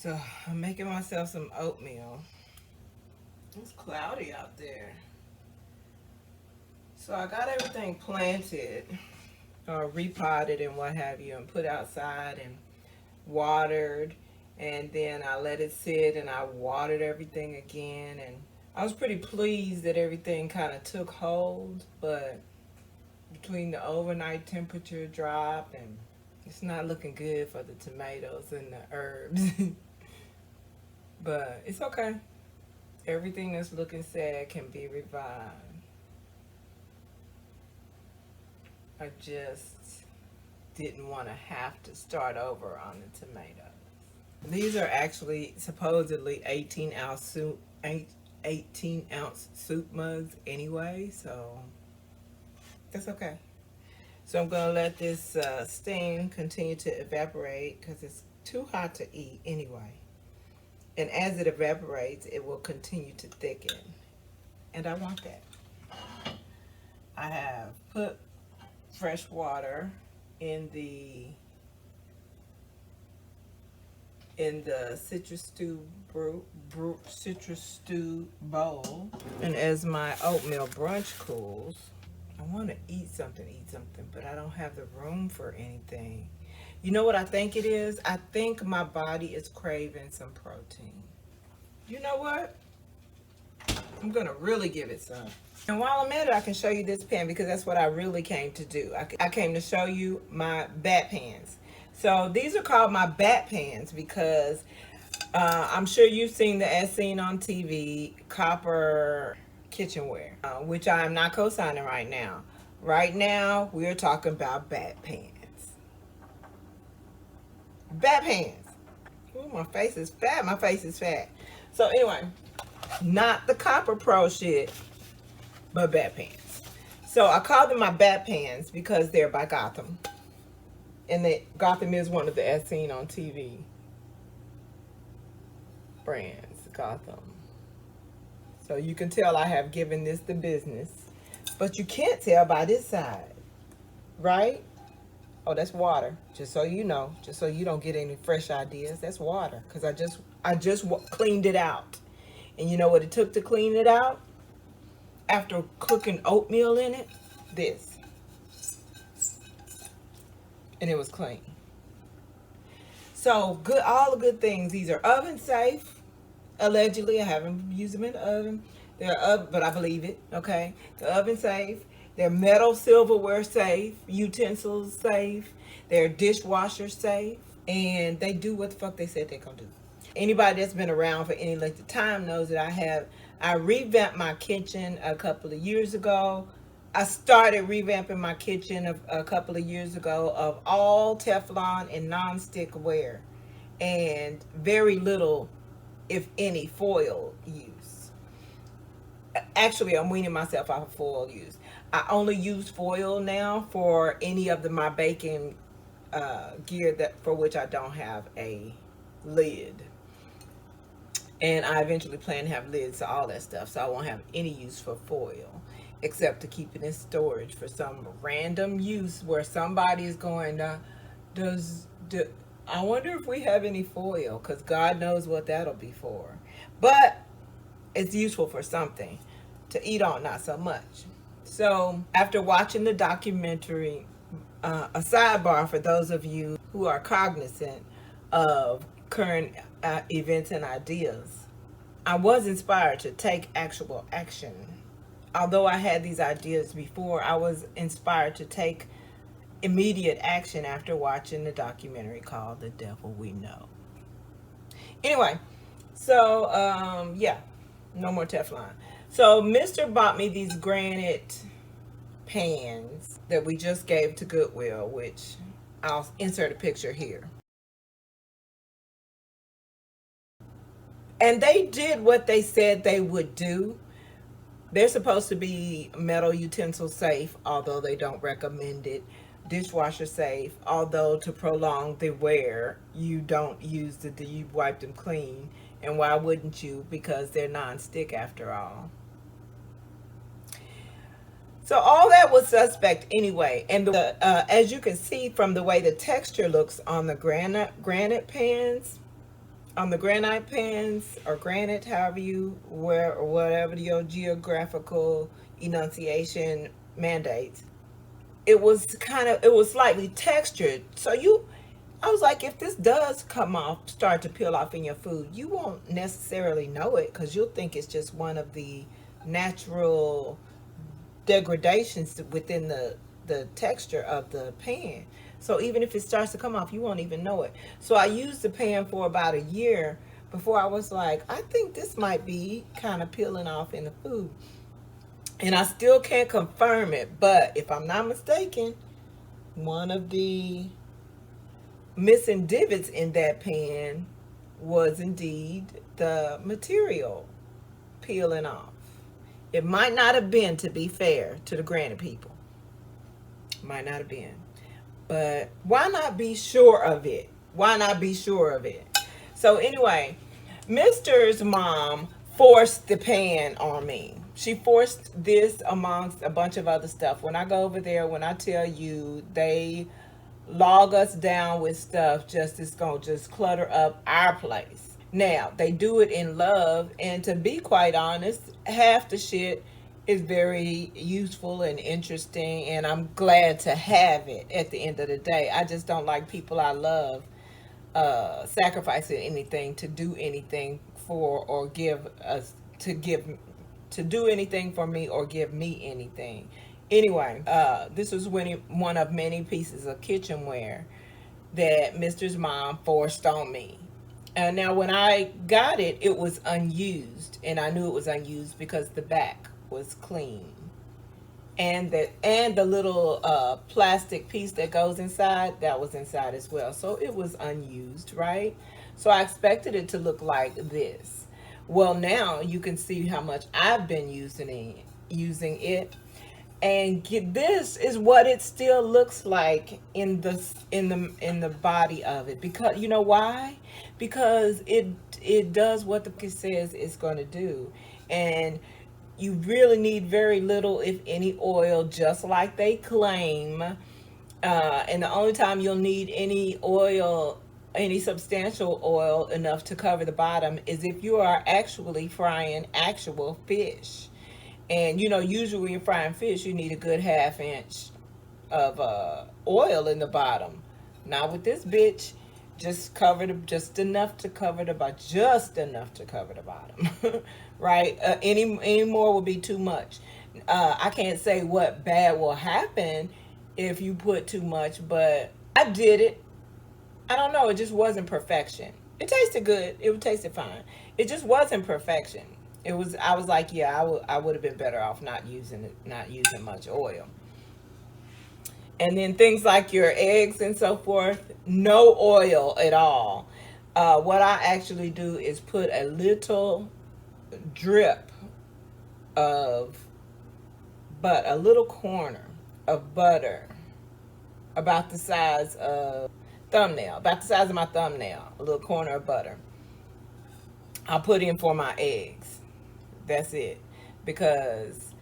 So I'm making myself some oatmeal. It's cloudy out there. So I got everything planted or repotted and what have you and put outside and watered, and then I let it sit and I watered everything again, and I was pretty pleased that everything kind of took hold, but between the overnight temperature drop and it's not looking good for the tomatoes and the herbs. But it's okay. Everything that's looking sad can be revived. I just didn't want to have to start over on the tomatoes. These are actually supposedly 18 ounce soup mugs anyway, so that's okay. So I'm gonna let this steam continue to evaporate because it's too hot to eat anyway. And as it evaporates, it will continue to thicken, and I want that. I have put fresh water in the citrus stew bowl, and as my oatmeal brunch cools, I want to eat something, but I don't have the room for anything. You know what I think it is? I think my body is craving some protein. You know what? I'm gonna really give it some. And while I'm at it, I can show you this pan because that's what I really came to do. I came to show you my bat pans. So these are called my bat pans because I'm sure you've seen the as seen on TV copper kitchenware, which I am not co-signing right now. Right now, we're talking about bat pans. Bat pans. Ooh, my face is fat. My face is fat. So anyway, not the copper pro shit, but bat pans. So I call them my bat pans because they're by Gotham. And Gotham is one of the as seen on TV brands, Gotham. So you can tell I have given this the business. But you can't tell by this side, right? Oh, that's water. Just so you know, just so you don't get any fresh ideas, that's water. Because I just cleaned it out. And you know what it took to clean it out? After cooking oatmeal in it, this. And it was clean. So good, all the good things. These are oven safe. Allegedly, I haven't used them in the oven. But I believe it. Okay, they're oven safe. They're metal silverware safe. Utensils safe. They're dishwasher safe, and they do what the fuck they said they're gonna do. Anybody that's been around for any length of time knows that I revamped my kitchen a couple of years ago. I started revamping my kitchen a couple of years ago of all Teflon and nonstick ware, and very little, if any, foil use. Actually, I'm weaning myself off of foil use. I only use foil now for any of my baking gear for which I don't have a lid. And I eventually plan to have lids to all that stuff, so I won't have any use for foil except to keep it in storage for some random use where somebody is going, I wonder if we have any foil, because God knows what that'll be for. But it's useful for something. To eat on, not so much. So after watching the documentary, a sidebar for those of you who are cognizant of current events and ideas, I was inspired to take actual action. Although I had these ideas before, I was inspired to take immediate action after watching the documentary called The Devil We Know. Anyway, so yeah, no more Teflon. So Mr. bought me these granite pans that we just gave to Goodwill, which I'll insert a picture here. And they did what they said they would do. They're supposed to be metal utensil safe, although they don't recommend it. Dishwasher safe, although to prolong the wear, you don't use you wipe them clean. And why wouldn't you? Because they're non-stick after all. So all that was suspect anyway. And as you can see from the way the texture looks on the granite pans, on the granite pans or granite, however you wear, or whatever your geographical enunciation mandates, it was slightly textured. So I was like, if this does come off, start to peel off in your food, you won't necessarily know it because you'll think it's just one of the natural degradations within the texture of the pan. So even if it starts to come off, you won't even know it. So I used the pan for about a year before I was like, I think this might be kind of peeling off in the food. And I still can't confirm it, but if I'm not mistaken, one of the missing divots in that pan was indeed the material peeling off. It might not have been, to be fair to the granite people. Might not have been. But why not be sure of it? Why not be sure of it? So anyway, Mister's mom forced the pan on me. She forced this amongst a bunch of other stuff. When I go over there, when I tell you they log us down with stuff, just it's gonna just clutter up our place. Now they do it in love, and to be quite honest, half the shit is very useful and interesting, and I'm glad to have it at the end of the day. I just don't like people I love sacrificing anything to do anything for, or give us to do anything for me or give me anything. Anyway, this was one of many pieces of kitchenware that Mister's mom forced on me. And now when I got it, it was unused, and I knew it was unused because the back was clean, and the little plastic piece that goes inside, that was inside as well. So it was unused, right? So I expected it to look like this. Well, now you can see how much I've been using it, and this is what it still looks like in the body of it. Because you know why? Because it does what the book says it's going to do, and you really need very little, if any, oil, just like they claim. And the only time you'll need any oil, any substantial oil enough to cover the bottom, is if you are actually frying actual fish. And usually when you're frying fish, you need a good half-inch of oil in the bottom. Not with this bitch. Just enough to cover the bottom. Just enough to cover the bottom. Right? Any more will be too much. I can't say what bad will happen if you put too much, but I did it. I don't know. It just wasn't perfection. It tasted good. It tasted fine. It just wasn't perfection. I was like, yeah, I would have been better off not using much oil. And then things like your eggs and so forth, no oil at all. What I actually do is put a little drip of a little corner of butter, about the size of my thumbnail, a little corner of butter. I'll put in for my eggs. That's it. Because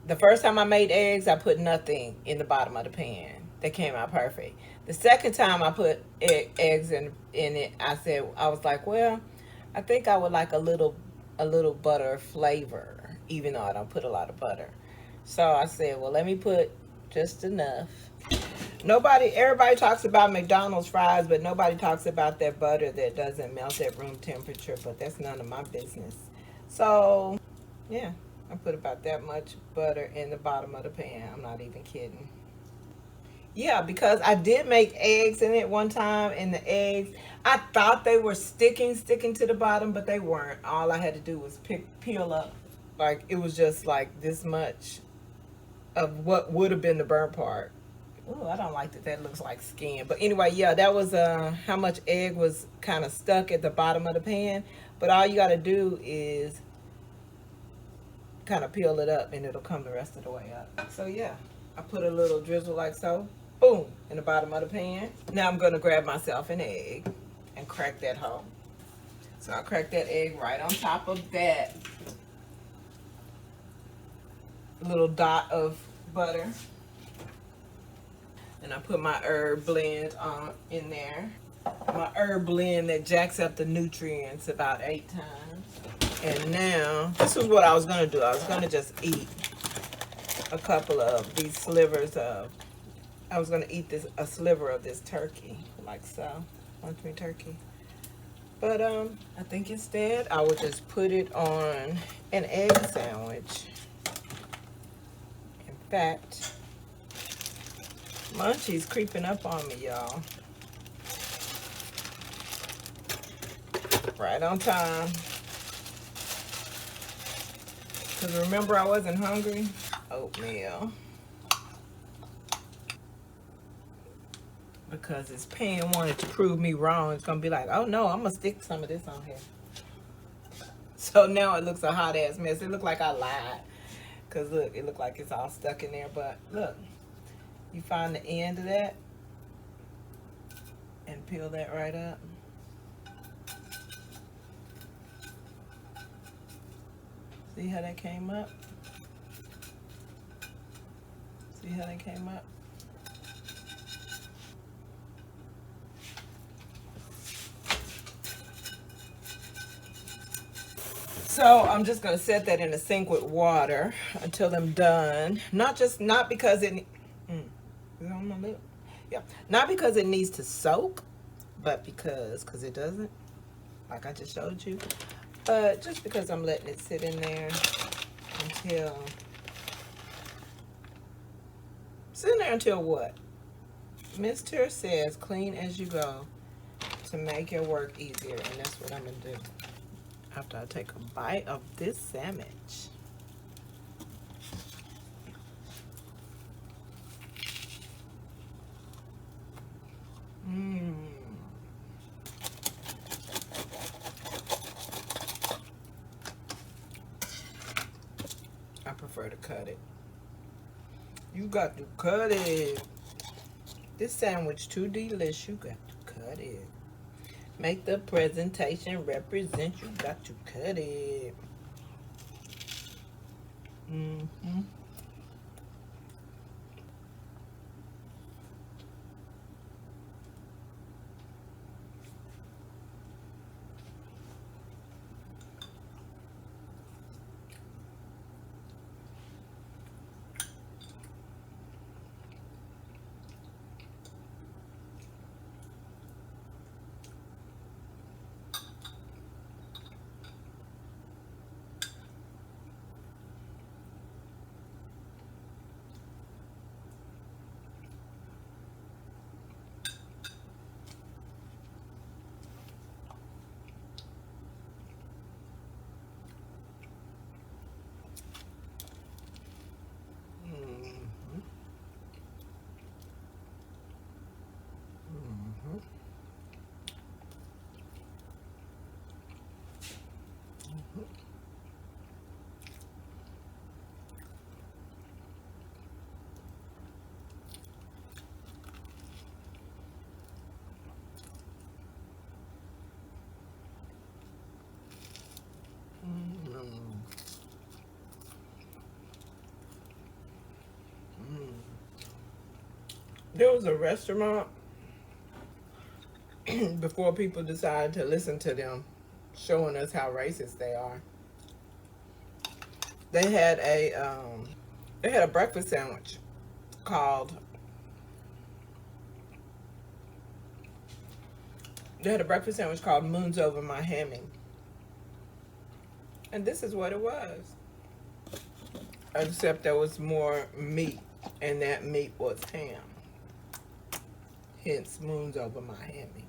the first time I made eggs, I put nothing in the bottom of the pan. They came out perfect. The second time I put eggs in it, I was like, well, I think I would like a little butter flavor, even though I don't put a lot of butter. So I said, well, let me put just enough. Everybody talks about McDonald's fries, but nobody talks about that butter that doesn't melt at room temperature, but that's none of my business. So, yeah, I put about that much butter in the bottom of the pan. I'm not even kidding. Yeah, because I did make eggs in it one time, and the eggs, I thought they were sticking to the bottom, but they weren't. All I had to do was peel up. Like, it was just like this much of what would have been the burnt part. Oh, I don't like that looks like skin. But anyway, yeah, that was how much egg was kind of stuck at the bottom of the pan. But all you got to do is kind of peel it up, and it'll come the rest of the way up. So yeah, I put a little drizzle like so. Boom, in the bottom of the pan. Now I'm going to grab myself an egg and crack that hoe. So I crack that egg right on top of that little dot of butter. And I put my herb blend in there. my herb blend that jacks up the nutrients about 8 times. And now, this was what I was going to do. I was going to just eat a couple of these slivers of, I was going to eat a sliver of this turkey, like so, lunch meat turkey. But I think instead I would just put it on an egg sandwich. In fact, Munchies creeping up on me, y'all. Right on time. Because remember, I wasn't hungry. Oatmeal. Because this pan wanted to prove me wrong. It's going to be like, oh no, I'm going to stick some of this on here. So now it looks a hot ass mess. It looked like I lied. Because look, it looked like it's all stuck in there. But look, you find the end of that and peel that right up. See how that came up? See how that came up? So I'm just gonna set that in a sink with water until I'm done. Not because it, is it on my lip? Yeah, not because it needs to soak, but because it doesn't, like I just showed you. But just because I'm letting it sit in there until what? Mr. says clean as you go to make your work easier, and that's what I'm gonna do after I take a bite of this sandwich. I prefer to cut it. You got to cut it. This sandwich too delicious. You got to cut it. Make the presentation represent. You got to cut it. There was a restaurant before people decided to listen to them showing us how racist they are. They had a breakfast sandwich called Moons Over My Hammy. And this is what it was. Except there was more meat, and that meat was ham. Hence, Moons Over My Hammy.